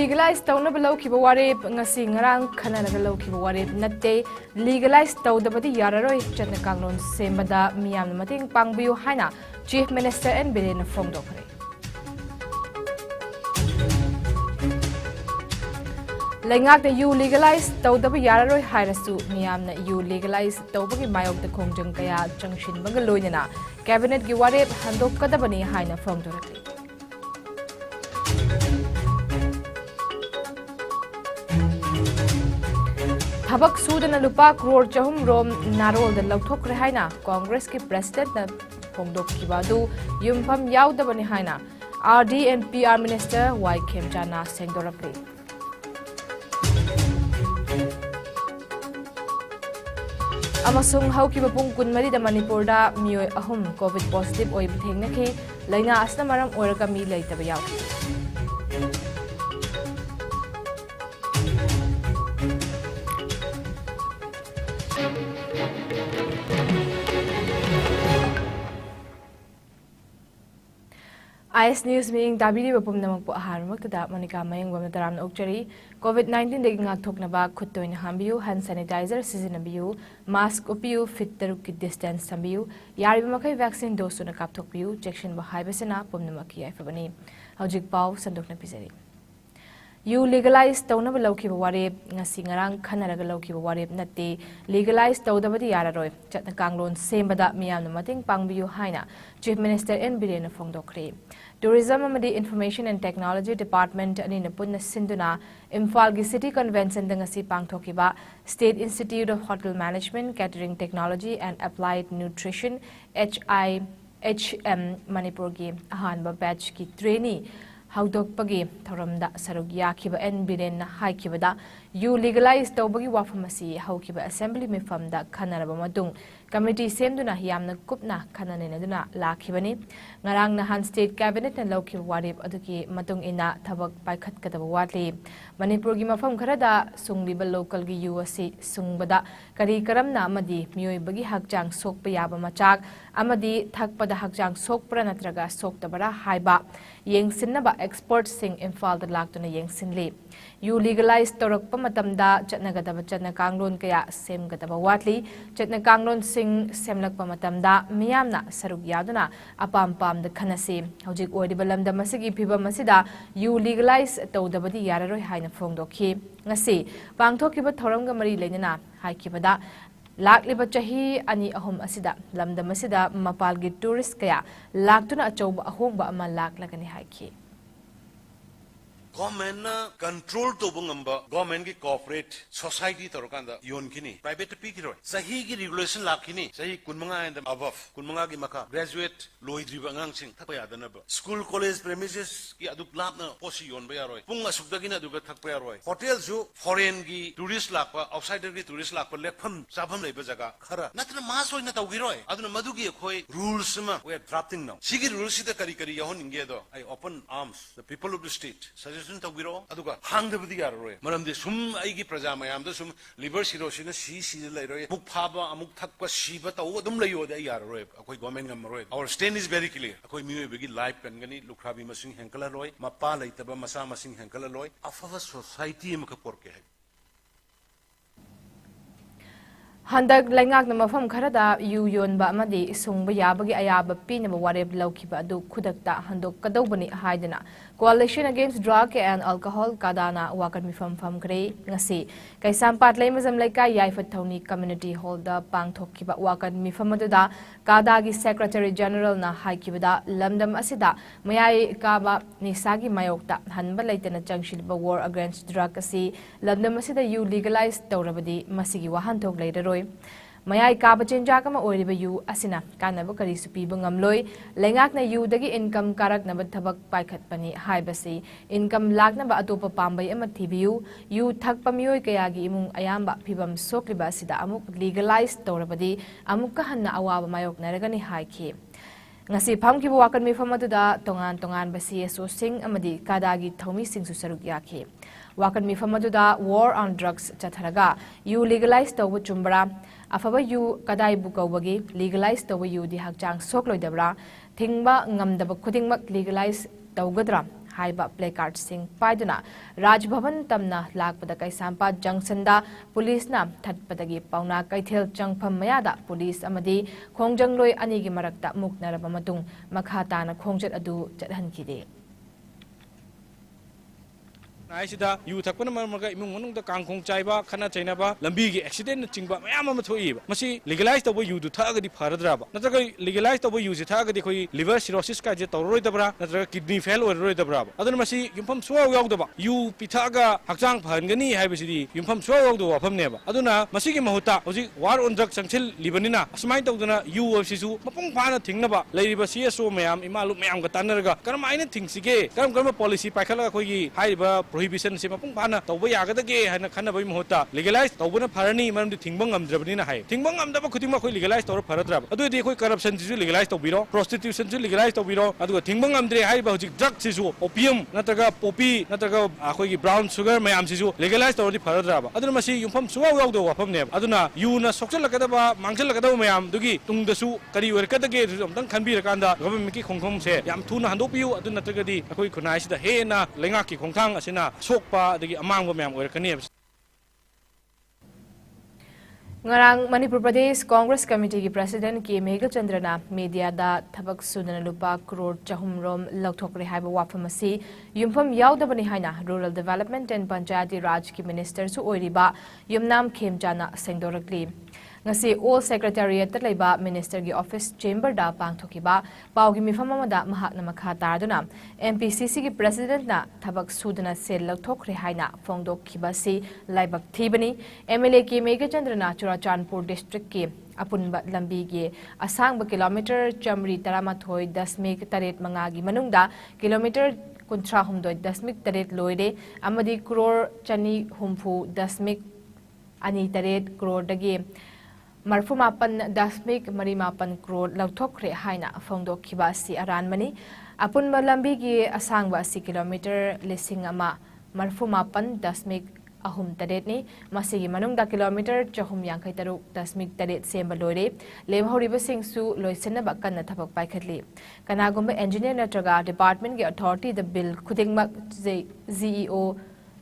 legalize tawna below kiba warep ngasi ngarang khana na below kiba warep natte legalize tawdabadi yararoi chatna kanglon sembada miyam mating pangbiu haina Chief Minister and Biren Fongdokre. Langak the you legalize tawdaba yararoi hairasu miyam na you legalize tawbagi mayok the kongjang kaya junction bagaloina cabinet gi warep handok kadabani haina Fongdokre. Habak Sudan lupa crore chahum rom narol the lauthok rehaina Congress ki president na Fongdok kibadu yumpham yaudabani haina RD and PR Minister Y Khemchana sengdorapli. Amasung haukiba pung kunmari da Manipur da miyoi ahum COVID positive oi bthengna ki laina asna maram oraga mi leitaba yauki. IS News meeting Dabiri Bapum Nampo Harmuk da Monica MAYENGBAM Daram Okchari COVID-19 de ngak thokna ba khuttoin hambiu hand sanitizer sizinabiu mask upiu fit taruk distance sambiu yari makai vaccine dose na kap thokbiu injection ba haibesena pumnama ki aifabani hojik pau sandokna pizari You legalize tawna balawkiba warep ngasi ngarang khanaraga lawkiba warep natte legalize tawdabadi yararoi chatna kanglon sembada miyamna mating pangbiu haina Chief Minister N Biren Fongdokre. Tourism amadi Information and Technology Department ani napunna sinduna Imphal gi City Convention dangasi pangthokiba State Institute of Hotel Management, Catering Technology and Applied Nutrition HIHM Manipur gi ahanba batch ki trainee Haudokpagi Thoramda Sarugya Kiba N Biren Haikibada you legalize Tobagi Wafamasi Haukiba Assembly Mifamda Kanarabamadung Committee Semduna Hiamna Kupna Kananina Lakibani Narang Nahan State Cabinet and Loki Warib Aduki Matung Ina Tabak by Katkatawatli Manipur Gimafam Karada Sungliba local gi USC Sungbada Kari Karamna Amadi Mui Bagi Hakjang Sok Payaba Machak Amadi Thakpada Hakjang Sok Pranatraga Sok Tabara Haiba Yeng Sinaba experts sing Imphal the Laktuna Yeng Sinli You legalize Torok Pamatamda Chatnagadaba Chatna Kanglon Kaya Sem Gataba Watli Chatna Kanglon Sing Semlak Pamatamda Miyamna Saruk Yaduna Apam Pam the Kanasi Hojik Odibalam the Masigi Piba Masida You legalize Todabadi Yararoi Haina Fongdoki Ngasi Pangtokiba Toranga Mari Lenina Haikibada Lakliba Chahi Ani Ahom Asida Lamda Masida Mapalgi tourist Kaya Laktuna Achoba Ahomba Ama Lak Lakani Haiki Government control to bungamba government ki corporate society torokanda yon kini private pi kiro sahi ki regulation lakini sahi kunmanga and above kunmanga ki maka graduate loi driba ngang sing thakpa yadana ba school college premises ki aduk lap na posi yon ba yaroi punga sukda gina duga thakpa yaroi hotel ju foreign ki tourist lakpa outsider ki tourist lakpa lekham sabam leiba jaga khara natna mas hoina tawgiroi aduna madugi khoi rules ma we are drafting now sigi rules sida kari kari yahon inge do I open arms the people of the state Tawgiro, Aduga, hang the Vidiaroi, Madam de Sum Igi Prajamayam, the Sum, Liber Sirosina, she later, Mukpaba, Amuktakwa, Shiba, Odum Layo, the Yaroi, Akoi Gomengam Roy. Our stand is very clear. Akoi Mu Bigi Life Pengani, Lukrabi Masing Hankalaroi, Mapala, Itaba Masama Sing Hankalaroi, Afa society Makaporke. Handak Langak na mafam karada yu yon ba amadi sungba yabagi ayaba pinaba wareb laukiba adu kudakta handok kadawbani haidana Coalition Against Drug and Alcohol kadana wakan mifam fam kre ngasi kay sampat lay mazam laika yaifat thawni community hall da pangthokiba wakan mifam aduda kadagi Secretary General na haikibada lamdam asida mayai kaba nisagi mayokta hanba laitana changshilba war against drug asi lamdam asida yu legalized tawrabadi masigi wahan thok lairoi Mayai kaba chenja kama oiriba yu asina kanaba kari supi bangamloi lengak na yu dagi income karak na thabak paikhat pani haibasi income lak na ba atopa pambay ama thibiu yu thak pamiyoy kayagi imung ayamba phibam sokliba asida amuk legalized tawrabadi amuk kahanna awaba mayok naragani haiki ngasi phamkibu wakan mi famatuda tongan basi so sing amadi kadagi thomi sing su saruk yaki wakan mi famatuda war on drugs chatharaga you legalized tawu chumbra afaba you kadai bukawagi legalized tawu you di hakjang sokloi dabra thingba ngamdaba khudingmak legalized tawgadra haiba placard sing paiduna Raj Bhavan tamna lakpada Kaisampa Junction da police na thatpadagi pauna kaithel changpham mayada police amadi khongjang anigi marakta muknaraba matung makhata na khongjat adu chathankide Aisida, you Takuna Marga, Imung, the Kangkong Chaiba, Kana Chainaba, Lambigi, accident, Chingba, Yamatoiba. Masi legalized over you to target the Paradraba. Not legalized over you to target the liver cirrhosis, Roidabra, not kidney fail or Roidabra. Other Masi, Yumpam Swagdaba, you Pitaga, Haksang Pangani, Habisi, Yumpam Swagdo, Pam never. Aduna, Masiki Mahuta, war on drugs until Libanina, Smite of the you of Sisu, Mapung Pana Tingnaba, Lady Basia so Mayam, Imalu Mayam Gatanaga, Karamina things again, Karam policy, Pakala, Haiba, prohibition se mapung pana tawba yagadage hana khana bai mohota legalize tawbana pharani maram di thingbang amdrabnina hai thingbang amdaba khutima khoi legalize tawra pharadrab adu di khoi corruption ju legalize tawbiro prostitution ju legalize tawbiro adu thingbang amdre hai ba hujik drug sisu opium nataga poppy nataga khoi gi brown sugar mayam sisu legalize tawri pharadrab adu masi yumpham suwa yawdo wafam ne aduna yuna sokchal lakadaba mangchal lakadaba mayam dugi tungdasu kari werkadage amtang khanbi rakanda government ki khongkhom se yam thuna handopiu adu nataga di khoi khunai sida hena lenga ki khongthang asina Sokpa the among them or Canibs. Ngarang Manipur Pradesh Congress Committee ki President K. Megha Chandrana media da thabak sudana lupa crore chahumrom lauthokre haiba wafamasi yumpham yaudabani haina Rural Development and Panchayati Raj ki Minister su oiriba yumnam khemjana sengdorakli ngasi all secretariat ta leiba minister gi office chamber da pangthokiba pawgi mifam amada mahakna makha tarduna MPCC gi president na thabak sudana sel lauthokre haina phongdok khibasi laibak thibani MLA ki Megha Chandrana Churachandpur district ki apunba lambi gi asangba kilometer chamri taramathoi 10.8 mangagi manungda kilometer 13.8 loide amadi crore chani humfu 10.8 crore dagi Marfumapan 10.8 crore lauthokre haina phongdok khibasi aranmani apunba lambi gi asangba si kilometer lising ama marfumapan 10.8 ni masigi manungda kilometer 353.8 semba loire lemhoriba singsu loisenaba kanna thabak paikhatli kanagumba engineer natraga department gi authority the bill khudingmak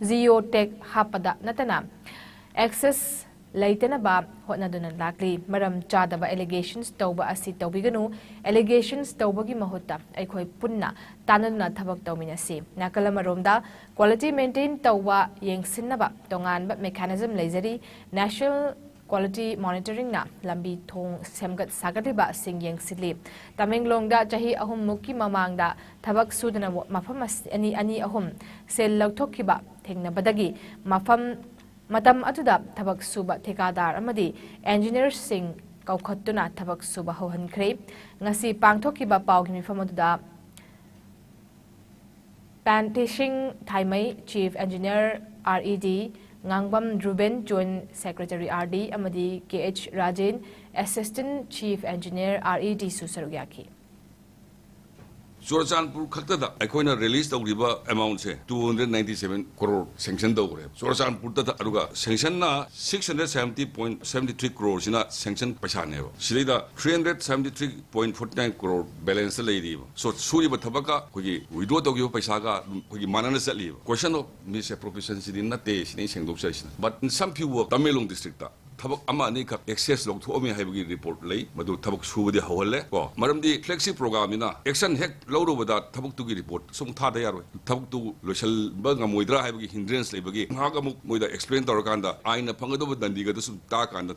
CEO tech hapada natana access Laitana ba hotnaduna lakli maram chadaba allegations tawba asi tawbiganu allegations tawbagi mahuta aikhoi punna tanaduna thabak tawminasi nakalamaromda quality maintain tawwa yengsinnaba tonganba mechanism leizari national quality monitoring na lambi thong semgat sagatiba sing yengsili Tamenglongda chahi ahum mukki mamangda thabak sudana mafam ani ahum sel lauthokiba thengna badagi mafam Matam atuda thabak suba thekadar amadi engineers sing kaukhattuna thabak suba hohankhre ngasi pangthokiba pawgi mifam atuda Pantishing Thaimai Chief Engineer RED Ngangbam Ruben Joint Secretary RD amadi KH Rajan Assistant Chief Engineer RED Susarugyaki Churachandpur khaktada aikoina release tawriba amount se 297 crore sanction tawre Churachandpur ta aruga sanction na 670.73 crore sina sanction paisa ne silida 373.49 crore balance lady so suri ba thabaka kogi withdraw tawgi paisa ga kogi manana sali question of misappropriation sidin na te sini sengdok sina but in some few work Tamelong district ta thabak ama ni ka access log thomi haibagi report lei madu thabak subudi hawalle ko maramdi flexi program ina action hek lawro bada thabak tu gi report sum tha da yaro thabak tu local ba ngamoidra haibagi hindrance leibagi haga muk moida explain tor kanda aina phangado dandi ga sum ta kanda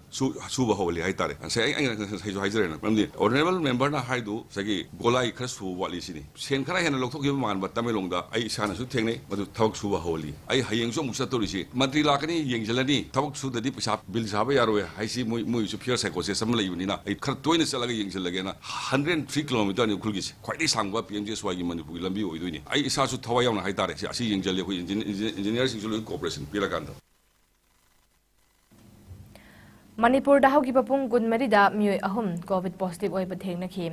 suba hawli hai tare sai ai sai haijare na maramdi honorable member na haidu sagi golai khasu wali sini sen khara hena lokthok gi man ba Tamelong da ai sana su thengne madu thabak suba hawli ai hayeng so muksa torisi mantri lakani yengjalani thabak su dadi pisa bill sabe yaro hai si moi su pure psychosis sam lai unina ai khar toina salaga yengjalage na 103 km ni khulgi khwai sangwa PMJ swagi Manipur lambi oiduni ai isa su thawa yauna hai tare asi yengjale khoi engineer sing su cooperation pirakanda Manipur da haugi papung gunmarida mioi ahum COVID positive oi batheng nakhi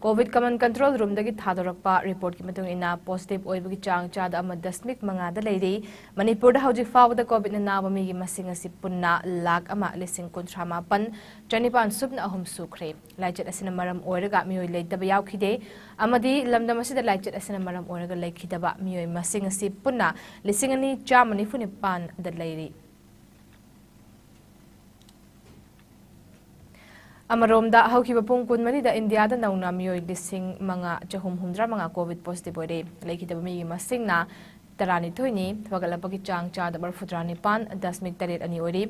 Covid command control room दगी थादोरकपा report की मतुंग इना positive ओइबगी चांग चाद अमा दशमिक मंगादा लेरी मणिपुर दा हौजिक फावदा Covid ना नाबा मीगी मसिंग असि पुन्ना लाख अमा लिसिंग कुंथ्रा मापन चनिपान सुबना अहुम सुख्रे लाइचत असिना मरम ओइरगा मियोय लेदबा यावखिदे अमदी लमदम असिदा लाइचत असिना मरम ओइरगा लेखिदबा मियोय मसिंग असि पुन्ना लिसिंग अनि चामनि फुनिपान दा लेरी अमरोमदा हौखिबा पुंग कुनमरीदा इंडियादा नौना मियोय लिसिंग मंगा चहुम हुमद्रा मंगा कोविड पॉजिटिव ओइरे लेखिदबा मिगी मसिंगना तरani thoini wagalapagi chang cha da barfutra nipan dasmik taret ani ori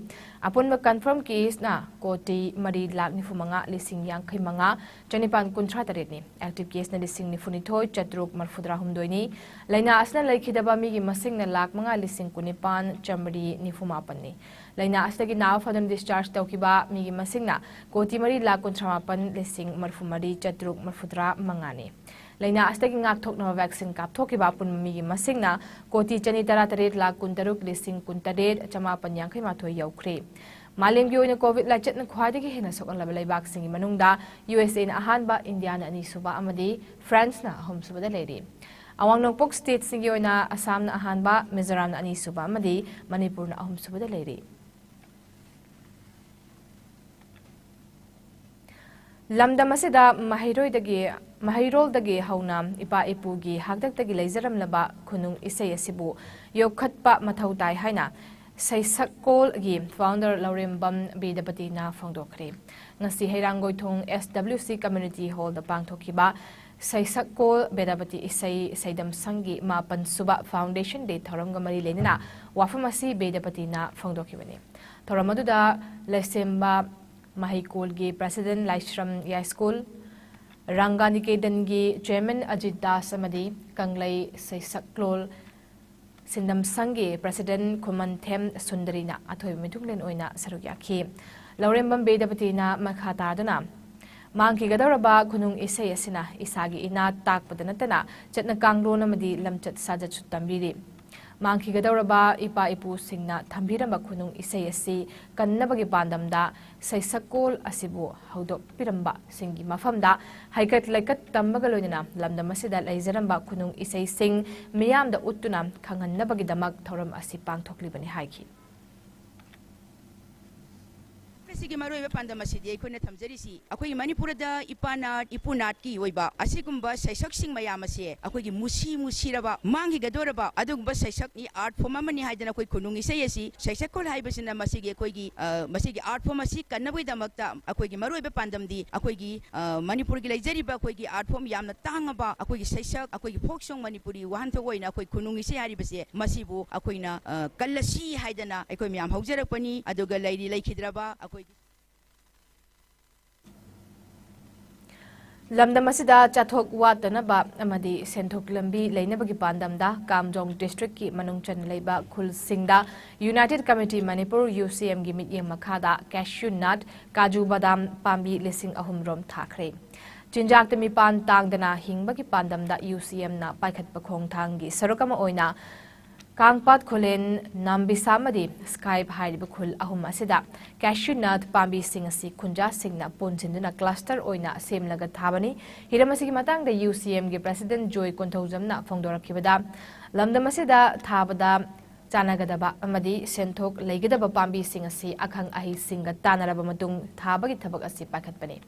apun confirm case na koti mari lak ni fumanga lising yang khai manga chanipan kunthra taret ni active case na lising ni funi thoi chatruk marfudra humdoini laina asna laikhidaba mi gi masing na lak manga lising kunipan chamri ni fumapan ni laina asagi naw fadan discharge tawkiba mi gi masing na koti mari lak kunthra mapan lising marfumari chatruk marfudra manga ni laina astagi ngak thokna vaccine kap thokiba pun mi gi masingna koti chani tara taret la kuntaruk lising kuntaret chama panyang khai ma thoi yaukhre malem gi oina covid la chatna khwadi gi hena sokon laba laibak singi manungda USA na ahanba India na ani suba amadi France na ahom suba da leri awang nokpok state singi oina Assam na ahanba Mizoram na ani suba amadi Manipur na ahom suba da leri lamdam asida mahirol dagi hauna ipa ipugi hagdak dagi leizaram laba khunung isai asibu yokhatpa mathau tai haina saisakol gi founder MAYENGBAM bidapati na phongdokre ngasi heirangoi thong SWC community hall da pangthokiba saisakol bedapati isai saidam sangi mapan suba foundation day thoramga mari lenina wafamasi bedapati na phongdokibani thoramadu lesemba mahikol gi president Laishram Yaskol Ranganikedan gi chairman Ajit Das amadi Kanglai Saisaklol Sindam Sangi president Kumantem Sundarina athoi mithunglen oina sarukyakhi Laurembam bedapati na makhataduna mangki gadaraba khunung isai asina isagi ina takpadanatana chatna kanglon amadi lamchat sajat sutambiri mangki gadaraba ipa ipu singna thambiramba khunung isai asi kannabagi pandamda saisakol asibu haudok piramba singi mafamda haikat laikat tambaga loinana lamdam asida laizaramba khunung isai sing miyamda uttuna khangannabagi damak thoram asi pangthoklibani haiki Sigi maroi pandama sidi ko na thamjari si akoi Manipur da ipunat ki oiba asigumba saisak sing mayam ase akoi gi musi raba mangi gadoraba adugba saisak ni art form amani haidana koi kunung isai asi saisak kol haibasina masigi akoi gi art form asi kannaboi damakta akoi gi maroi pandam di akoi gi Manipur gi laijari ba akoi gi art form yamna tangaba akoi gi saisak akoi gi folk song Manipuri wahan tho oina akoi kunung isai hari base masibu akoi na kallasi haidana akoi miyam haujarak pani aduga lairi laikhidraba akoi lamdam asida chathok watanaba amadi senthok lambi leinabagi pandamda Kamjong district ki manungchan leiba khul singda United Committee Manipur UCM gi mityeng makhada cashew nut kaju badam pambi lising ahum rom thakre chinjak temi pan tangdana hingbagi pandamda UCM na paikhat pakhong thangi sarokama oina Kangpat Kulen Nambisamadi Skype Haiba Kul Ahum Asida Cashew Nut Pambi Singasi Kunja Singna Punsinduna Cluster Oina Semlaga Thabani Hiramasi Matang the UCM gi President Joy Konthaujamna Phongdorakibada Lamdamasida Thabada Chanagadaba Amadi Senthok Legadaba Pambi Singasi Akhang Ahi Singa Tanaraba Matung Thabagi Thabak Asi Pakatpani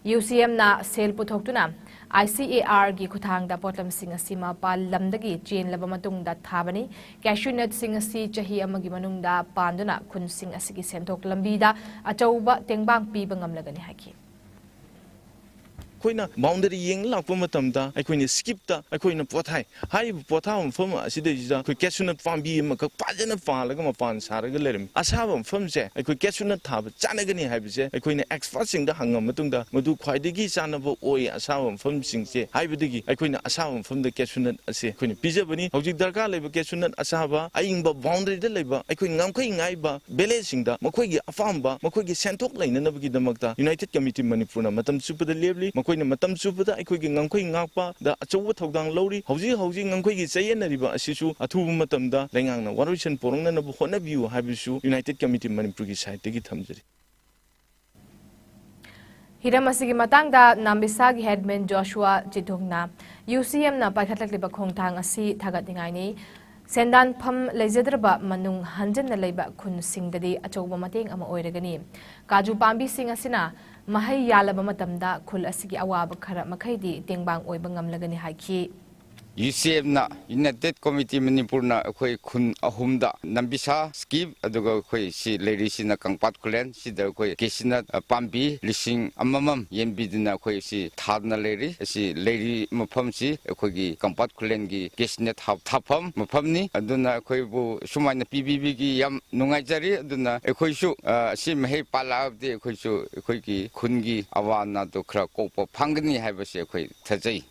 UCM na sel puthokuna ICAR gi khuthang da potlam singa sima pal lamdagi chain laba matung da thabani cashew nut singa si chahi amagi manung da panduna khun sing asigi senthok lambi da achauba tengbang pi bangam lagani haki koina boundary yeng lakpa matamda aikoina skip ta aikoina pothai hai potham fam asida jida koi cashewnut pambi ma ka pajana palaga ma pan saraga lerim asabam famse aikoi cashewnut thab chanagani haibse aikoina expert sing da hangam matungda madu khwaidagi chanabo oi asabam fam singse haibadagi aikoina asabam fam da cashewnut ase koina pijabani hojik darka leba cashewnut asaba aingba boundary da leba aikoi ngamkhai ngaiba village sing da makoi gi afamba makoi gi sentok laina nabagi damakta United Committee Manipur na matam supada lebli koina matam subada aikoigi ngangkhoi ngakpa da achouba thodang lori hauji ngangkhoi chayenariba asisu athubu matamda lengangna waroisan porongna na hona view habisu United Committee Manipur gi side gi thamjari Hiram asigi matangda Nambisagi headman Joshua Jidongna UCM na paikhatlakleba khongthang asi thagatningai ni Sendan pham leijadraba manung hanjan na leiba khun singdadi achouba mateng ama oiragani kaju pambi sing asina mahai yalaba matamda khul asigi awaba khara makhaidi tengbang oiba ngamlagani haiki UCM na United Committee Manipurna khoi khun ahumda nambisa skip aduga khoi si lady sina kangpat kulen si da khoi kesina pambi lising amamam yenbidina khoi si thadna lady si lady mafam si khoi gi kangpat kulen gi kesina thapam mafam ni aduna khoi bu sumaina PBB gi yam nungai jari aduna khoi su si mehei pala de khoi su khoi gi khun gi awana to khra ko phangni haiba se khoi thajai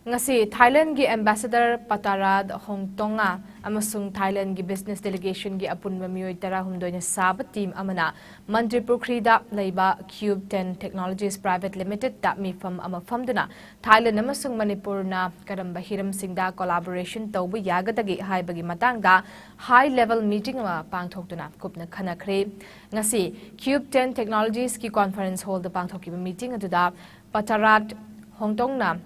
ngasi Thailand gi ambassador Patarad Hongtonga amasung Thailand gi business delegation gi apunba mioi tara humdoina sab team amana Manipuri da leiba Cube 10 Technologies Private Limited da mi fam ama famduna Thailand amasung Manipur na karamba hiram singda collaboration tawbu yagadagi haibagi matangda high level meeting ma pangthokduna kupna khanakre ngasi Cube 10 Technologies ki conference hall da pangthoki meeting aduda Patarad Hongtongna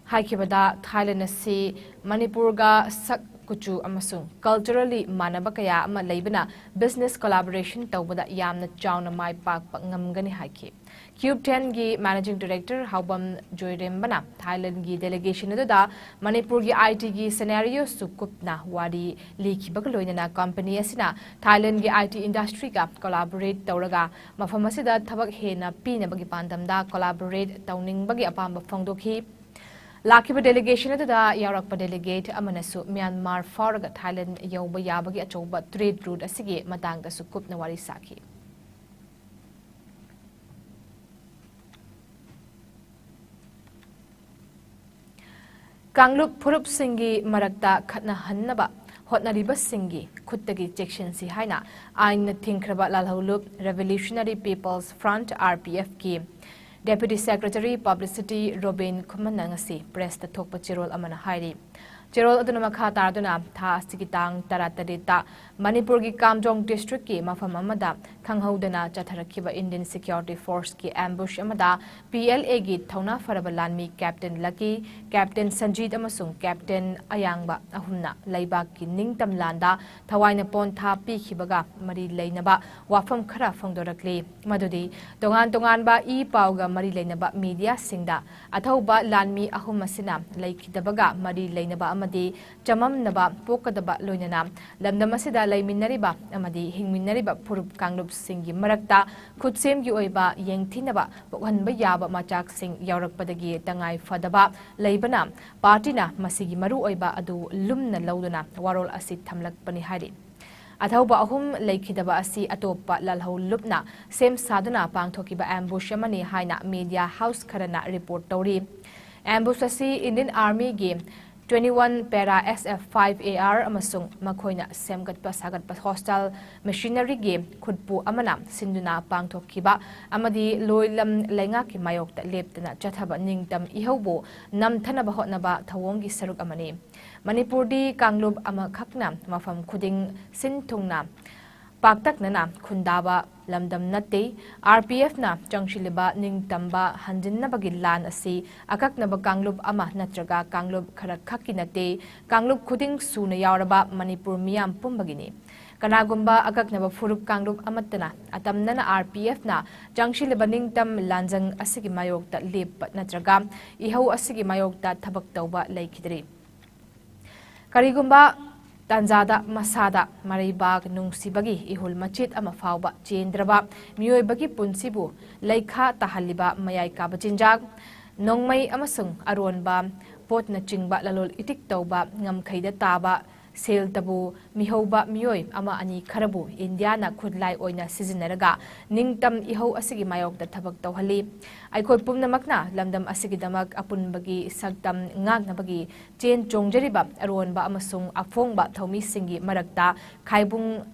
Haikibada Thailand asi Manipur ga sak kuchu amasung culturally manaba kaya ama leibana business collaboration tawbada yamna chawna mai pak ngamgani haiki Cube 10 gi managing director Haubam Joyrembana Thailand gi delegation da Manipur gi IT gi scenario sukupna wadi liki bagaloina company asina Thailand gi IT industry ga collaborate tawraga mafam asida thabak hena pina bagi pandamda collaborate tawning bagi apamba phangdokhi Lakiba delegation da Yarakpa delegate amanasu Myanmar Faraga Thailand yoba yabagi achoba trade route asigi matangda sukupna wari saki Kanglup Purup Singi Marakta Khatna Hannaba Hotnariba Singi Kuttagi Jection Si Haina Ain Tinkraba Lalhulup Revolutionary People's Front RPF ki Deputy Secretary Publicity Robin Kumanangasi press the Tokpa Chirol Amana Hairi. Chirol Aduna Makha Tarduna, Ta Sikitang Taratadita, Manipur gi Kamjong District ki Mafam Amada, Kanghodana Chatarakiba Indian Security Force ki ambush Amada, PLA gi Tauna Farabalanmi Captain Lucky, Captain Sanjit Amasung, Captain Ayangba Ahumna, Laibak ki Ningtam Landa, Tawaina Pon Ta Pikibaga, Mari Lainaba, Wafam Kara Fongdorakli, Madudi, Dongan ba I Pauga Mari Lainaba Media Singda, Atauba Lanmi Ahumasina, Lake Dabaga, Mari Lainaba Amadi, Jamam Naba, Pokadaba Lunana, Lamdamasida Laiminariba, Amadi, Hingminariba Purup Kanglup Singi Marakta, Kutsem Yuiba, Yengtinaba, Wanba Yaba Machak Sing Yarak Padagi, Tangai Fadaba, Laibana, Partina, Masigi Maru Oiba Adu, Lumna Lauduna, Warol Asit Tamlak Panihari. Atauba ahum laikidaba asi atopa lalho lupna sem saduna pangthokiba ambush amani haina media house karana report tori ambush asi Indian Army game 21 para SF5AR amasung makoina semgatpa sagatpa hostile machinery game khudpu amana sinduna pangthokiba amadi loilam lenga ki mayokta leptana chathaba ningtam ihaubo namthanaba hotnaba thawongi saruk amani Manipur di Kanglup ama khakna mafam khuding sinthungna paktaknana khundaba lamdam nate RPF na changshiliba ningtamba hanjinnabagi lan asi akaknaba Kanglup ama natraga Kanglup khara khakki nate Kanglup khuding suna yauraba Manipur miyam pumbagini Kanagumba akaknaba furup Kanglup amatana atamnana RPF na changshiliba ningtam lanjang asigi mayokta lep natraga ihau asigi mayokta thabak tawba laikidri Karigumba Tanzada Masada Maribag Nungsibagi Ihul Machit Amafauba Chendraba Mioibagi Punsibu Laika Tahaliba Mayai Kabachinjag Nongmai Amasung Aronba Potna Chingba Lalol Itik Tauba Ngam Kaida Taba Sel Tabu Mihoba Mioi Ama Ani Karabu Indiana Kudlai Oina Sizinaraga Ningtam Iho Asigi Mayok the Tabak Tauhali Aikoi Pumnamakna Lamdam Asigi Damak Apunbagi Sagtam Ngagnabagi Chen Chongjariba Aronba Amasung Afongba Tomi Singi Marakta Kaibung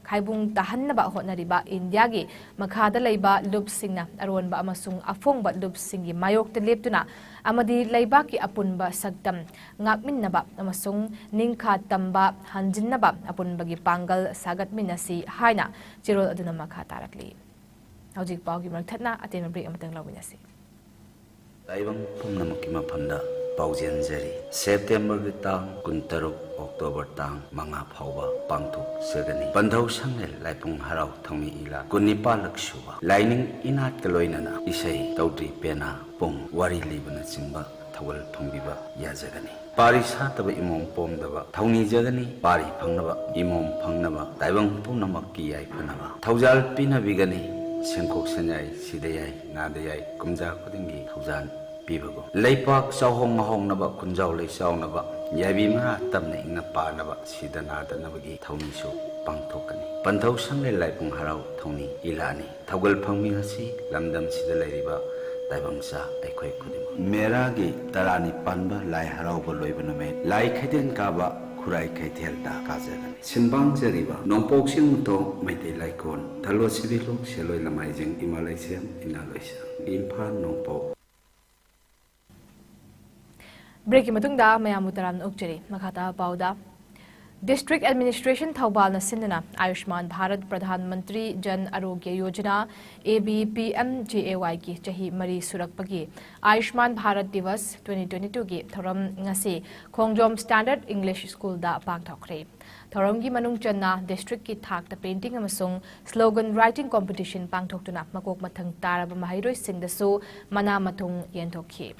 Tahanaba Hotnariba Indiagi Makada Laiba Lub Singna Aronba Amasung Afongba Lub Singi Mayok the Leptuna Amadi Laibaki Apunba Sagtam Ngakmin Naba Amasung Ningka Tamba hanjinnaba apunbagi pangal sagatminasi haina chirol aduna makha tarakli hojik pawgi marthatna atema break amatang lawinasi Taibang pumnamakki mafamda paujenjari September gi tang 16 October tang manga phauba pangthok segani bandhau sangnel laipung harau thongmi ila kunipa laksuba lining inat kaloinana isai tawdri pena pung wari libana chimba thawal phangbiba yajagani pari sataba imom pomdaba thawni jagani pari phangnaba imom phangnaba taibang pumnamakki yai phanaba thawjal pinabigani sengkok sanjai sidayai nadayai kumja khudingi thawjan pibago leipak sawhong mahong naba kunjaw leisaw naba yabi mara tamna ingna pa naba sidana danabagi thawni su pangthokani panthau sangle laipung harau thawni ilani thawgal phangmi hasi lamdam sida leiriba taibangsa aikhoi khudima mera gi tarani panba lai harau bo loibana me lai khaiden ka ba Kurai Kaithel da Kazagan. Simbang Jariba, Nompoxing to Maite Laikon, Talo Civilo, Sheloi Lamazing, Malaysia, in Malaysia, Impa Nompo. Break matungda mayamutaram ukjari makata pauda District Administration Thaubal na sinana Ayushman Bharat Pradhan Mantri Jan Arogya Yojana ABPMJAY ki chahi mari surakpagi Ayushman Bharat Divas 2022 ki thoram ngasi Khongjom Standard English School da pangthokre thoram gi manung channa district ki thak ta painting amasung slogan writing competition pangthoktuna makok mathang taraba mahairoi singdasu mana mathung yenthokhi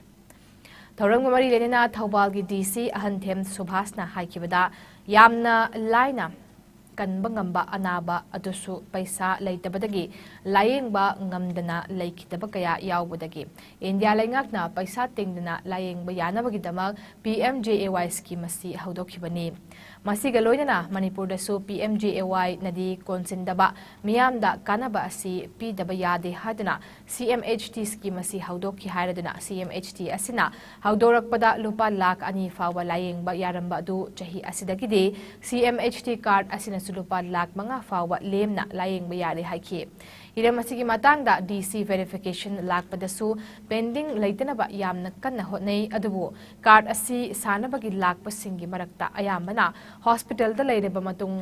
Thorang mari lenina Thaubal gi DC Ahanthem Subhasna haikibada yamna laina kanba ngamba anaba adusu paisa leitabadagi layengba ngamdana leikitaba kaya yawbudagi India laingakna paisa tingdana layengba yanabagi damak PMJAY scheme asi haudokhibani masiga loinana Manipur da su PMJAY nadi konsindaba miyamda kanaba asi pidaba yade hadana CMHT scheme asi haudokhi hairadana CMHT asina haudorakpada lupa lakh ani fawa layengba yaramba du chahi asidagi CMHT card asina sulupa lakh manga fawa lemna layengba yare haiki iram asigi matangda DC verification lakpadasu pending leitanaba yamna kanna hotnei adubu card asi sanabagi lakpasingi marakta ayambana hospital da leireba matung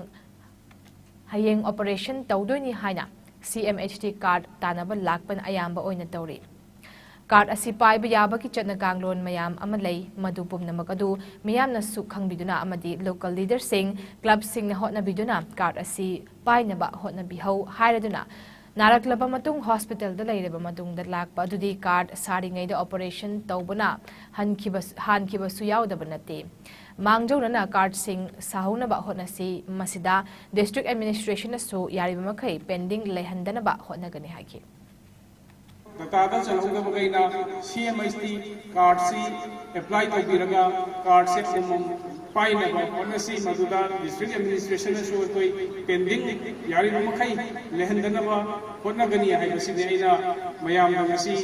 hayeng operation tawdoni haina CMHT card tanaba lakpan ayamba oina tawri card asi paiba yabaki chatna ganglon mayam amalei madu pumnamak adu miyamna su khangbiduna amadi local leaders sing club sing na hotna biduna card asi painaba hotna bihau hairaduna Naraklaba matung hospital da leireba matung da lakpa adudi card saringai da operation tawbuna hankiba su yawdaba nate Mangjona card sing sahunaba hotnasi masida district administration su yariba makai pending lehandanaba hotnagani haki Tata chalauga bagaina CMHT card si apply tawbiraga card se paina ba honasi maduda district administration su koi pending yari makai lehandana ba honagani haibasi ne aina mayam ngasi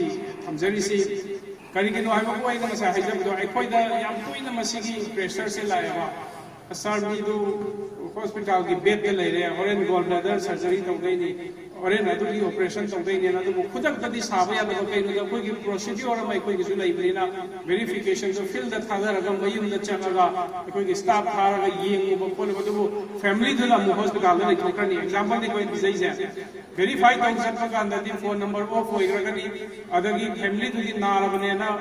thamjari si karigino haiba ko aina masa haijabdo aikoida yam toina masigi pressure se laiba asarmi du hospital ki bed de leire horen gold brother surgery tawdaini horen aduli operation tawdaini na du khudak tadi saba ya ba kai no koi ki procedure mai koi ki su laibina verification so fill the thadar agam mayum da chanaga koi ki staff tharaga yeng ba kol ba du family du la hospital da ikani example de koi bizai ja verify tawsan ka anda di phone number off hoigragani adagi family du di narabane na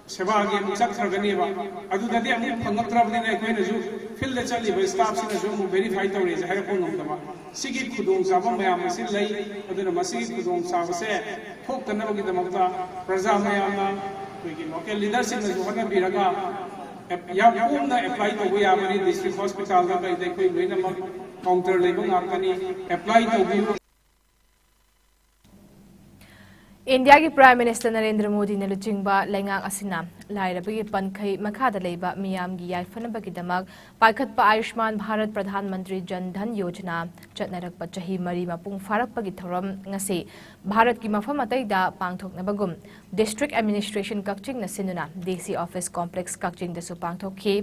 Seva gi musak thargani ba adu dadi amu phangatrabni na koi na ju fill the chali ba staff sina ju verify tawre ja ha ko nom dama sigi khudong sabam mayam si lai aduna masigi khudong sab se thok tanaba gi damakta praja mayam na koi gi local leadership na ju hana biraga ya pumna apply to go ya mari district hospital da kai dai koi loina ma counter lebang akani apply to bi India ki Prime Minister Narendra Modi na luchingba laingang asina lairabagi pankhai makhada leiba miyam gi yaifanabagi damak paikhatpa Ayushman Bharat Pradhan Mantri Jan Dhan Yojana chatnarakpa chahi mari mapung farakpagi thoram ngasi Bharat ki mafam ataida pangthoknabagum District Administration Kakching na sinuna DC Office Complex Kakching da su pangthokhi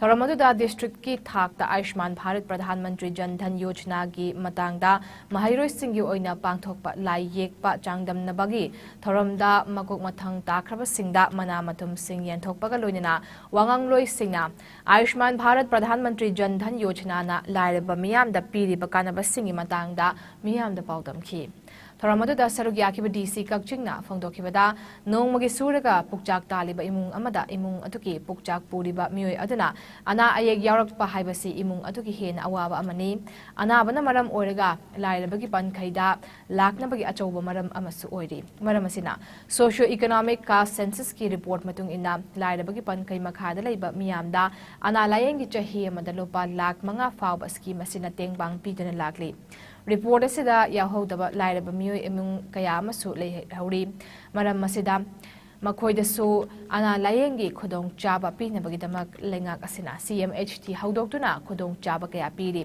थौरम अदुदा district की थाकता आयुष्मान भारत प्रधानमंत्री जन धन योजना की मतंगदा महैरोइसिंगी ओइना पांगथोकपा लाई येकपा चांगदमनबगी थौरमदा मकोक मथंग ताख्रबसिंगदा मना मथुम सिंग यंथोकपगा लोइना वांगांगलोइसिंगना आयुष्मान भारत प्रधानमंत्री जन धन योजना ना लाइरबा मियामदा पीरिबा कानबसिंगी मतंगदा मियामदा पाउदमखि थौरम अदुदा सरुक याखिबा डीसी कक्चिंगना फोंदोखिबदा नोंमगी सूरगा पुकचाक तालिबा इमुंग अमदा इमुंग अदुकी पुकचाक पुरिबा मियोय अदुना अना अयेक यावरकपा हाइबसी इमुंग अदुकी हेन अवाबा अमनी अनाबना मरम ओइरगा लाइरबगी पनखैदा लाकनबगी अचौबा मरम अमसु ओइरी मरम असिना सोशियो इकोनॉमिक कास्ट सेंसस की रिपोर्ट मतुंग इना लाइरबगी पनखै मखादा लैबा मियामदा अना लायेंगी चही अमदा लोपा लाख मंगा फावबा स्कीम असिना तेंगबांग पीदना लागली रिपोर्ट असिदा याहोदबा लाइरबा मियोय इमुंग कया अमसु लेहौरी मरम असिदा मखोइदसु अना लायेंगी खुदोंग चाबा पीनबगीदमक लेंगाक असिना CMHT हौदोक्तुना खुदोंग चाबा कया पीरी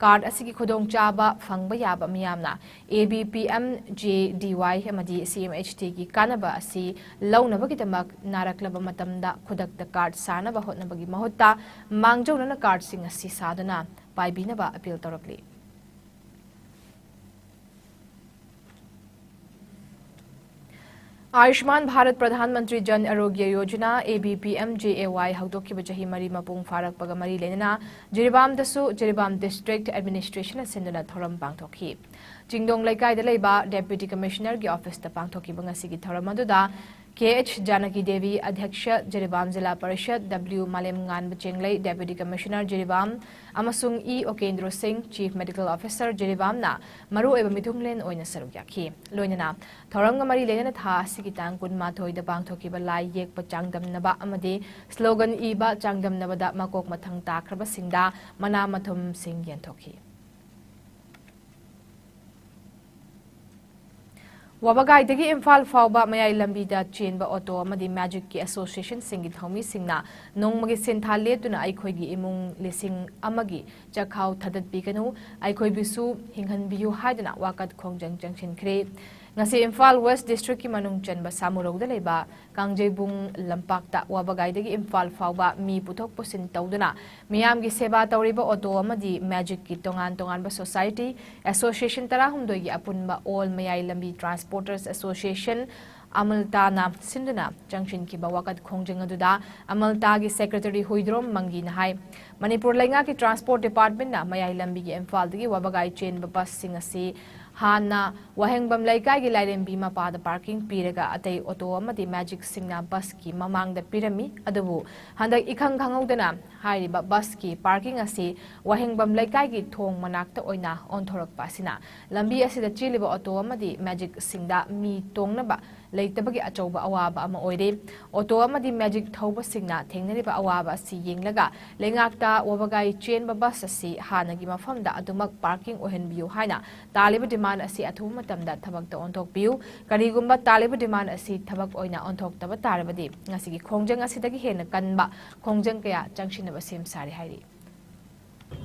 कार्ड असिगी खुदोंग चाबा फंगबा याबा मियामना ABPMJDY अमदी CMHT की कानबा असि लौनबगीदमक नारकलबा मतमदा खुदक्ता कार्ड सानबा होतनबगी महुत्ता मांगजौनना कार्ड सिंग असि सादुना पाइबिनबा अपील तौरकली आयुष्मान भारत प्रधानमंत्री जन आरोग्य योजना ABPMJAY हौदोखिबा चही मरी मपुंग फारकपगा मरी लेना जिरीबाम डिस्ट्रिक्ट एडमिनिस्ट्रेशन सिंदुना थौरम पांगथोखि चिंगदोंग लैकाइदा लैबा डेप्यूटी कमिश्नर की ऑफिस ता पांगथोखिबा ngasi थौरम अदुदा KH जानकी देवी अध्यक्ष जिरीबाम जिला परिषद W मालेम ngan बचेंगलै डेप्यूटी कमिश्नर जिरीबाम अमसुंग E Okendra Singh chief medical officer Jiribam ना मरु एबा मिथुंगलेन ओइना सरुक याखि लोइना थौरंग मरी लेना था सिगी तांग कुनमा थोइदा पांगथोखिबा लाई येकपा चांगदमनबा अमदे स्लोगन इबा चांगदमनबदा मकोक मथंग ताख्रबा सिंगदा मना मथुम सिंग यंथोखि वाबगाइदगी इम्फाल फाउबा मयाई लंबीदा चेनबा ऑटो अमदी मैजिक की association सिंगी थौमी सिंगना नोंमगी सिंथा लेतुना आइखोइगी इमुंग लिसिंग अमगी चखाउ थदतबिगनु आइखोइबिसु हिंहनबियु हाइदना वाकत खोंजंग जंगसिनख्रे ngasi Imphal West District ki manung chanba samurogda leba kangjebung lampakta wabagaidagi Imphal fauba mi puthok pusin tawduna miyamgi seba tawriba auto amadi magic ki tongan ba society association tarahumdoi gi apunba all mayai lambi transporters association Amaltana Sinduna Junction ki bawakat khongjeng aduda Amalta gi secretary Huidrom Mangi nahai Manipur lenga ki transport department na mayai lambi gi Imphal dagi wabagai chain ba bus singasi Hana wahengbam laikai gi lairembi mapada parking piraga atei auto amadi magic singna bus ki mamang da pirami adabu handak ikhang khangodana hairiba bus ki parking asi wahengbam laikai gi thong manakta oina onthorak pasina lambi asida chiliba auto amadi magic singda mi tongnaba leitabagi achauba awaba ama oire auto amadi magic thauba singna thengnariba awaba asi yenglaga lengakta wabagai chain ba bus asi hanagi mafamda adumak parking ohenbiu haina taliba demand asi athum matamda thabakta onthokpiu karigumba taliba demand asi thabak oina onthokta ba tarabadi ngasigi khongjang asidagi hena kanba khongjang kaya jangsinaba sem sari hairi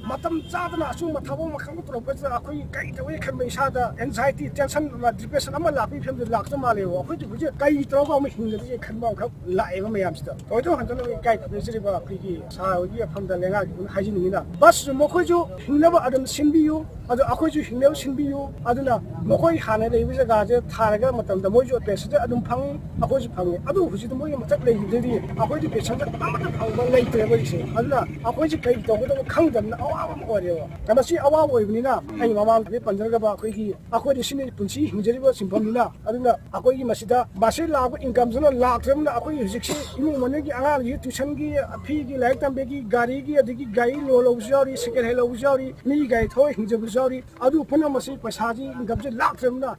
matam chadana asung mathabo makhang to robet akoi kai tawai khamai sada anxiety tension depression ama la pi phim de lak ma le akoi ju je kai to ba ma hing de khanba khap la e ma yam sta oi to han to kai de ba pri gi sa gi pham da lenga gi ha jin ni na bas mo khoi ju hingna ba adam simbi yu adu akoi ju hingna simbi yu aduna mo khoi hana de bi ga je thara ga matam da mo ju pes de adum phang akoi ju phang adu hu ji de mo yam tak le gi de akoi ju pes da ama da phang ba le te ba ji aduna akoi ju kai to ko khang dam na Kamasi awa oibnina ai mamam be panjarga ba akoi gi akoi de sini punsi hinjari ba simpamina aduna akoi gi masida base la ko income zona la threm na akoi hijiksi imu mone gi anga gi tuition gi fi gi like tambe gi gari gi adigi gai lo lo jari second hello jari mi gai thoi hinjabu jari adu puna masi paisa ji income je la threm na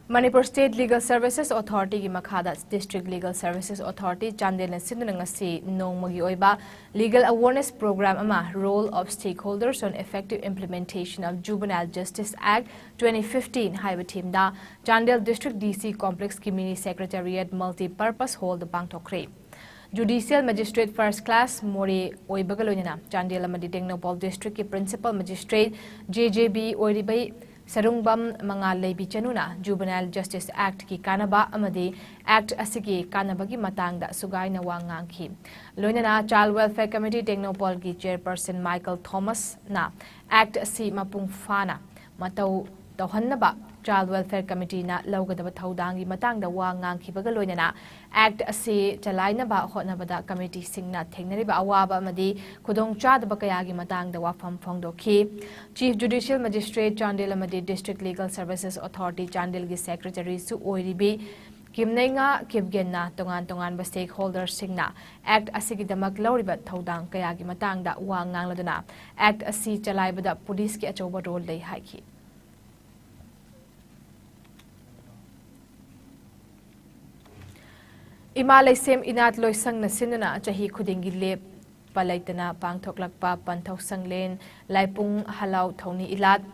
Manipur State Legal Services Authority ki makhada District Legal Services Authority Chandel na sinduna ngasi nongmagi oiba legal awareness program ama role of stakeholders on effective implementation of Juvenile Justice Act 2015 haiba team da Chandel District DC Complex ki mini secretariat multi-purpose hall the bangthokre Judicial Magistrate First Class Mori Oibagaloina Chandel amadi Tengnopal District ki Principal Magistrate JJB Oiribai Sarungbam mga leibi chanuna Juvenile Justice Act ki kanaba amadi Act asigi kanabagi matangda sugay na wangangki. Loinana Child Welfare Committee Technopol ki Chairperson Michael Thomas na Act asi mapung fana matau tawhannaba Child Welfare Committee na laugadaba thaudangi matangda wangangki bagaloinana Act asi chalainaba hotnabada committee singna thengnariba awaba amadi khudong chadaba kayagi matangda wafam phongdokhi. Chief Judicial Magistrate Chandel amadi District Legal Services Authority Chandel gi Secretary su oiribi Kimnenga Kibgenna tongan stakeholders singna Act asigidamak lauriba thaudang kayagi matangda wangangladuna Act asi chalaibada police ki achoba role dei haiki. Imalaysem inat loisang na sinuna chahi khudingi lep palaitana pangthoklakpa panthok sanglen laipung halau thoni ilat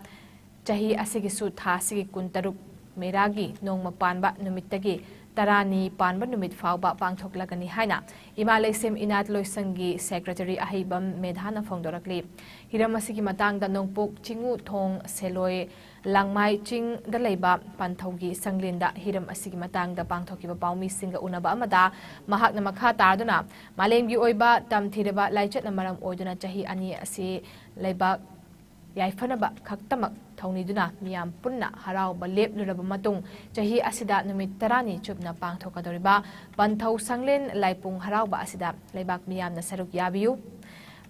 chahi asigi su tha sigi kuntaruk meragi nong mapanba numittagi tarani panba numit fauba pangthoklagani haina Imalaysem inat loisangi secretary ahibam medhana phongdorakli hiram asigi matangda nongpuk chingu thong seloi langmai ching da leiba panthogi sanglenda hiram asigi matangda pangthokiba paumi singa unaba amada mahakna makha tarduna malemgi oiba tamthireba laichat na maram oiduna chahi ani asi leiba yaifanaba khaktamak thauniduna miyam punna harau balep luraba matung chahi asida numit tarani chupna pangthokadoriba panthau sanglen laipung harau ba asida leibak miyam na saruk yabiu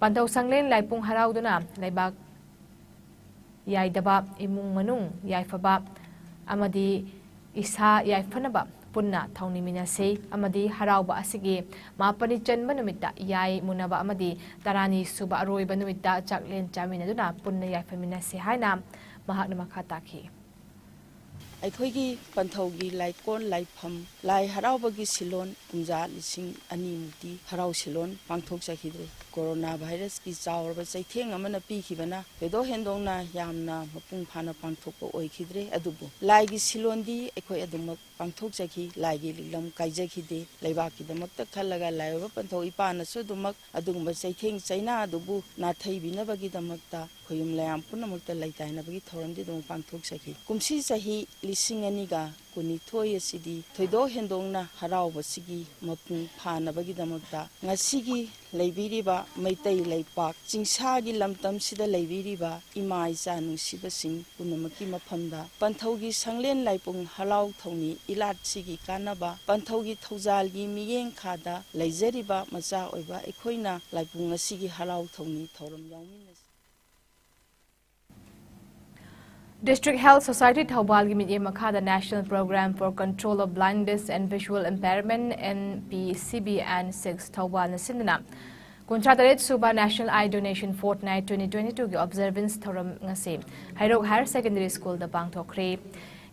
panthau sanglen laipung harau duna leibak yaidaba imung manung yaifaba amadi isa yaifanaba punna thauni minase amadi harauba asigi mapani chanba numita yai munaba amadi tarani suba aroiba numita chaklen chaminaduna punna yaifaminase haina mahakna makha takhi ꯑꯩꯈꯣꯏꯒꯤ ꯄꯟꯊꯧꯒꯤ ꯂꯥꯏꯀꯣꯟ ꯂꯥꯏꯐꯝ ꯂꯥꯏ ꯍꯔꯥꯎꯕꯒꯤ ꯁꯤꯂꯣꯟ ꯀꯨꯝꯖꯥ 2002ꯃꯨꯛꯇꯤ ꯍꯔꯥꯎ ꯁꯤꯂꯣꯟ ꯄꯥꯡꯊꯣꯛꯆꯈꯤꯗ꯭ꯔꯦ corona ꯚꯥꯏꯔꯁꯀꯤ ꯆꯥꯎꯔꯕ ꯆꯩꯊꯦꯡ ꯑꯃꯅ ꯄꯤꯈꯤꯕꯅ ꯊꯣꯏꯗꯣꯛ ꯍꯦꯟꯗꯣꯛꯅ ꯌꯥꯝꯅ ꯃꯄꯨꯡ ꯐꯥꯅ ꯄꯥꯡꯊꯣꯛꯄ ꯑꯣꯏꯈꯤꯗ꯭ꯔꯦ ꯑꯗꯨꯕꯨ ꯂꯥꯏꯒꯤ ꯁꯤꯂꯣꯟꯗꯤ ꯑꯩꯈꯣꯏ ꯑꯗꯨꯃꯛ ꯄꯥꯡꯊꯣꯛꯆꯈꯤ ꯂꯥꯏꯒꯤ ꯂꯤꯛꯂꯝ ꯀꯥꯏꯖꯈꯤꯗꯦ ꯂꯩꯕꯥꯛꯀꯤꯗꯃꯛꯇ ꯈꯜꯂꯒ ꯂꯥꯏꯑꯣꯏꯕ ꯄꯟꯊꯧ ꯏꯄꯥꯅꯁꯨ ꯑꯗꯨꯃꯛ ꯑꯗꯨꯒꯨꯝꯕ ꯆꯩꯊꯦꯡ ꯆꯩꯅꯥ ꯑꯗꯨꯕꯨ ꯅꯥꯊꯩꯕꯤꯅꯕꯒꯤꯗꯃꯛꯇ ꯈꯨꯌꯨꯝ ꯂꯥꯌꯥꯝ ꯄꯨꯝꯅꯃꯛꯇ ꯂꯩꯇꯥꯏꯅꯕꯒꯤ ꯊꯧꯔꯝꯗꯤ ꯑꯗꯨꯃꯛ ꯄꯥꯡꯊꯣꯛꯆꯈꯤ ꯀꯨꯝꯁꯤ ꯆꯍꯤ 2022 ꯑꯁꯤꯗꯤ ꯊꯣꯏꯗꯣꯛ ꯍꯦꯟꯗꯣꯛꯅ ꯍꯔꯥꯎꯕꯁꯤꯒꯤ ꯃꯄꯨꯡ ꯐꯥꯅꯕꯒꯤꯗꯃꯛꯇ ꯉꯁꯤꯒꯤ ꯂꯩꯕꯤꯔꯤꯕ ꯃꯩꯇꯩ ꯂꯩꯄꯥꯛ ꯆꯤꯡꯁꯥꯒꯤ ꯂꯝꯗꯝꯁꯤꯗ ꯂꯩꯕꯤꯔꯤꯕ ꯏꯃꯥ ꯏꯆꯥ ꯅꯨꯡꯁꯤꯕꯁꯤꯡ ꯄꯨꯝꯅꯃꯛꯀꯤ ꯃꯐꯝꯗ ꯄꯟꯊꯧꯒꯤ ꯁꯪꯂꯦꯟ ꯂꯥꯏꯄꯨꯡ ꯍꯔꯥꯎ ꯊꯧꯅꯤ ꯏꯂꯥꯠꯁꯤꯒꯤ ꯀꯥꯟꯅꯕ ꯄꯟꯊꯧꯒꯤ ꯊꯧꯖꯥꯜꯒꯤ ꯃꯤꯠꯌꯦꯡꯈꯥꯗ ꯂꯩꯖꯔꯤꯕ ꯃꯆꯥ ꯑꯣꯏꯕ ꯑꯩꯈꯣꯏꯅ ꯂꯥꯏꯄꯨꯡ ꯑꯁꯤꯒꯤ ꯍꯔꯥꯎ ꯊꯧꯅꯤ ꯊꯧꯔꯝ ꯌꯥꯎꯃꯤꯟꯅꯁꯤ District Health Society Thaubal gi mitye makhada National Program for Control of Blindness and Visual Impairment NPCB and 6 Thaubal na sindana Kuntrataret Suba National Eye Donation Fortnight 2022 gi observance thoram ngase Hairok Higher Secondary School da pangthokre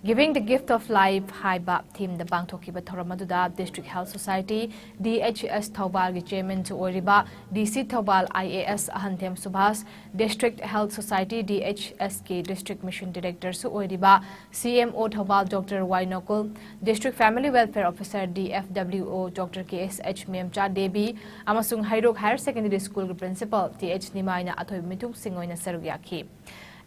Giving the Gift of Life Haiba Team the Bangthokiba Thoramaduda District Health Society DHS Thaubal gi Chairman to Oriba DC Thaubal IAS Ahanthem Subhas District Health Society DHSK District Mission Director su Oriba CMO Thaubal Dr. Wainokul District Family Welfare Officer DFWO Dr. KSH Memcha Debi amasung Hairok Higher Secondary School Principal TH Nimaina Athoy Mitung Singoina Sarugyaki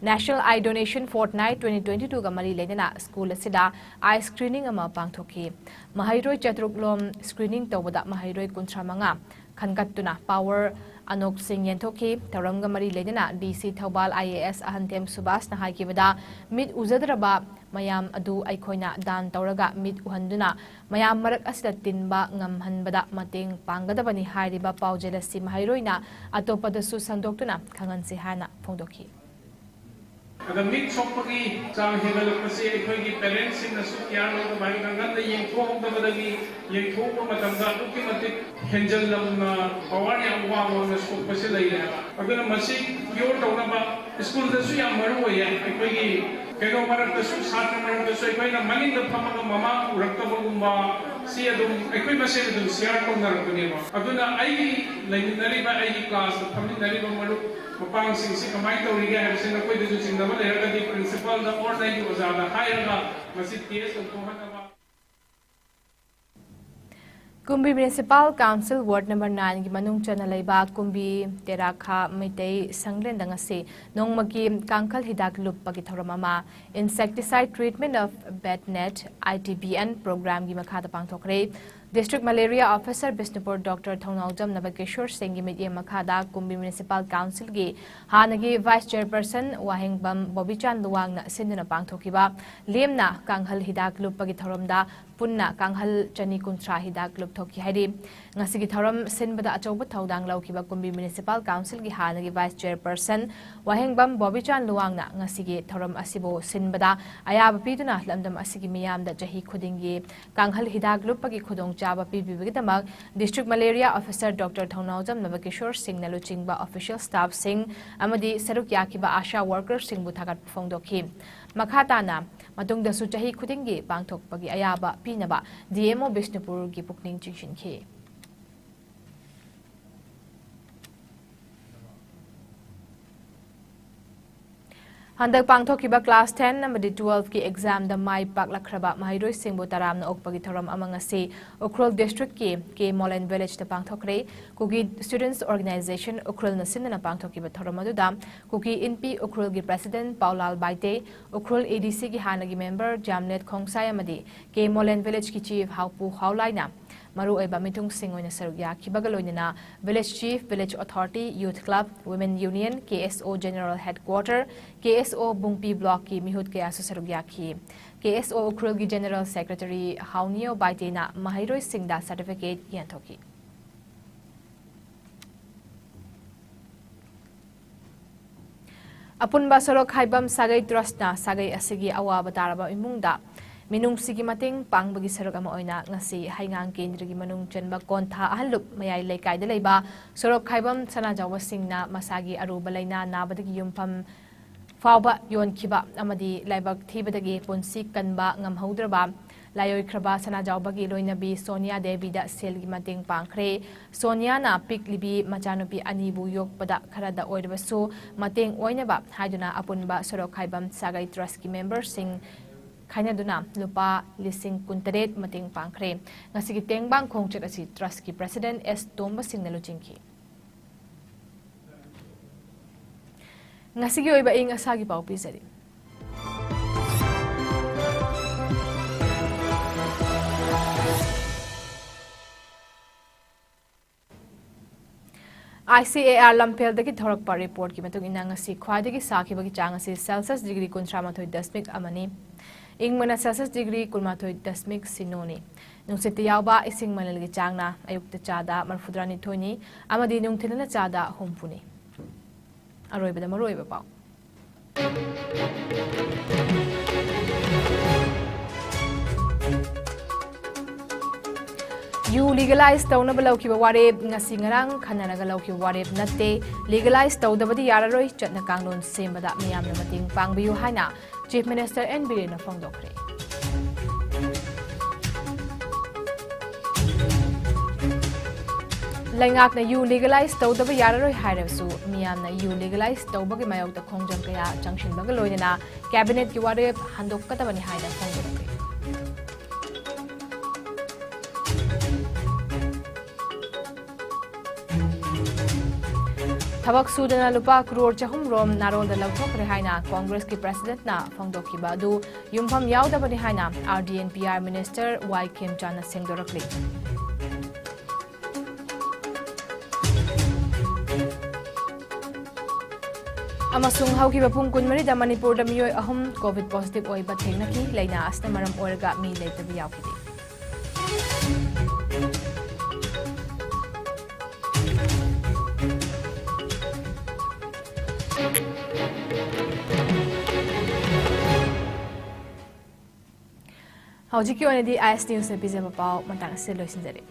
National Eye Donation Fortnight 2022 ga mari lenana school asida eye screening ama pangthoki mahairoi chatruk screening tawada mahairoi kuntramanga khangatuna power anok sing yentoki taranga mari lenana DC Thaubal IAS Ahanthem Subhas na haikibada mit uzadraba mayam adu aikhoina dan tawraga mit uhanduna mayam marak asida tinba ngamhanbada mateng panggadabani hairiba paujelasi mahairoina atopadasu sandoktuna khangansi hana phongdoki अगर मिट सोपगी चांग हेगलपसे अखोगी parents सिंग नसु यार लो by गंगन ने येंथों दबदगी येंथों को मतंगा उकी मते Hanzel लमना power या वांग ने सोपसे लई है अगर मसी योर तौनबा स्कूल दसु या मरु होय अखोगी केनो मरक दसु सात्र मरक दसु अखोइना मनिंग फमग ममा उरक्तबगुंबा सी अदुम अखोइ मसे अदुम share कोनरकनेबा अदुना आईगी लेमिनरीबा आईगी class फमिनरीबा Maru Mapang sing kamay tawriga hay sing nakoy dito sing naman ay di principal na or na yung uzada hay nga masit TS o kuhan na ba Kumbi Municipal Council Ward Number 9 ki manung chana leiba Kumbi Terakha Mitei Sanglen dangase nongmagi kangkal hidak lupa ki thoramama insecticide treatment of bed net ITBN program gi makhada pangthokre District Malaria Officer Bisnupur Dr. Thongaujam Nabakishore Singh Media Makhada Kumbi Municipal Council gi Hanagi Vice Chairperson MAYENGBAM Bobichan Luwang na sinduna pangthokiba lemna kanghal hidak lupa ki thoramda punna kanghal chani kuntra hidak lup thoki haidi ngasigi thoram sinbada achauba thaudang laukiba Kumbi Municipal Council gi hanagi Vice Chairperson MAYENGBAM Bobichan Luwang na ngasigi thoram asibo sinbada ayaba piduna lamdam asigi miyamda jahi khudingi kanghal hidak lupa ki khudong chaba pibibigdamak District Malaria Officer Dr. Thongaujam Nabakishore Singh na luchingba official staff sing amadi saruk yakiba asha workers sing buthagat phongdokhi makhatana matungda su chahi khudingi pangthokpagi ayaba pinaba DMO Bisnupur gi pukning chingshinkhi Handak pangthokiba class 10 amadi 12 ki exam da mai paklakraba mahairoi singbo taramna okpagi thoram amangasi Ukhrul district ki Molen village da pangthokre kugi students organization Ukhrul na sinna pangthokiba thoram aduda kugi NP Ukhrul gi president Paulal Baite Ukhrul ADC gi hanagi member Jamnet Khongsai amadi ki Molen village ki chief Haupu Haulaina Maru Eba Mitung Singoina Sarugya Kibagaloina Village Chief, Village Authority, Youth Club, Women Union, KSO General Headquarter, KSO Bungpi Block ki Mihut Kaya Sarugya ki KSO Ukhrul gi General Secretary Haunio Baitena Mahairoi Singda Certificate Yantoki. Apunba Sorok Haibam Sagai Trustna Sagai Asigi Awa Bataraba Imungda Minung sigi mating pangbagi sarok ama oina ngasi haingang kendra gi manung chenba kontha ahalup mayai lekai da leiba sorok khaibam sana jawa singna masagi aruba leina nabadagi yumpham fawba yon khiba amadi laibak thibadagi ponsi kanba ngamhaudraba layoi khraba sana jawbagi loinabi Sonia Devi da sel gi mating pangkhre Sonia na piklibi machanupi anibu yokpada kharada oidabasu mating oinaba haiduna apunba sorok khaibam sagai trust ki member sing Kanyaduna lupa lising kuntaret mating pangkre ngasigi tengbang khongchet asi trust ki president S Tomba Singh naluchingki ngasigi oiba ing asagi pau pisari ICAR Lampel dagi thorak pa report ki matung ina ngasi khwadagi sakhi bagi chang asi Celsius degree 13.8 amani Ingmana Celsius degree 13.8 sinoni nungsiti yawba ising manalgi changna ayukta chada marfudrani thoni amadi nungthilna chada humpuni aroibada maroiba pau You legalize tauna balau ki wareb ngasi ngarang khana ga lau ki wareb natte legalize tawdabadi yararoi chatna kanglon sembada miyam na mating pangbiyu haina Chief Minister N Birena Phongdokre Laingak na you legalize tawdaba yararoi hairasu miyam na you legalize tawbagi mayok da khongjam kaya changshin baga loina cabinet ki wareb handok katabani haina Phongdokre Thabak sudana lupa crore chahum rom narol da lauthok rehaina Congress ki president na phongdoki badu yumpham yaudabani haina RDNPR Minister Y Kim Chana Singdorakli Amasung hauki bapung kunmari da Manipur da miyoi ahum COVID positive oi ba thengnaki leina asna maram orga mi leitabi yaukidi Howji ki onedi IS News na pizza pao matang se loisinjare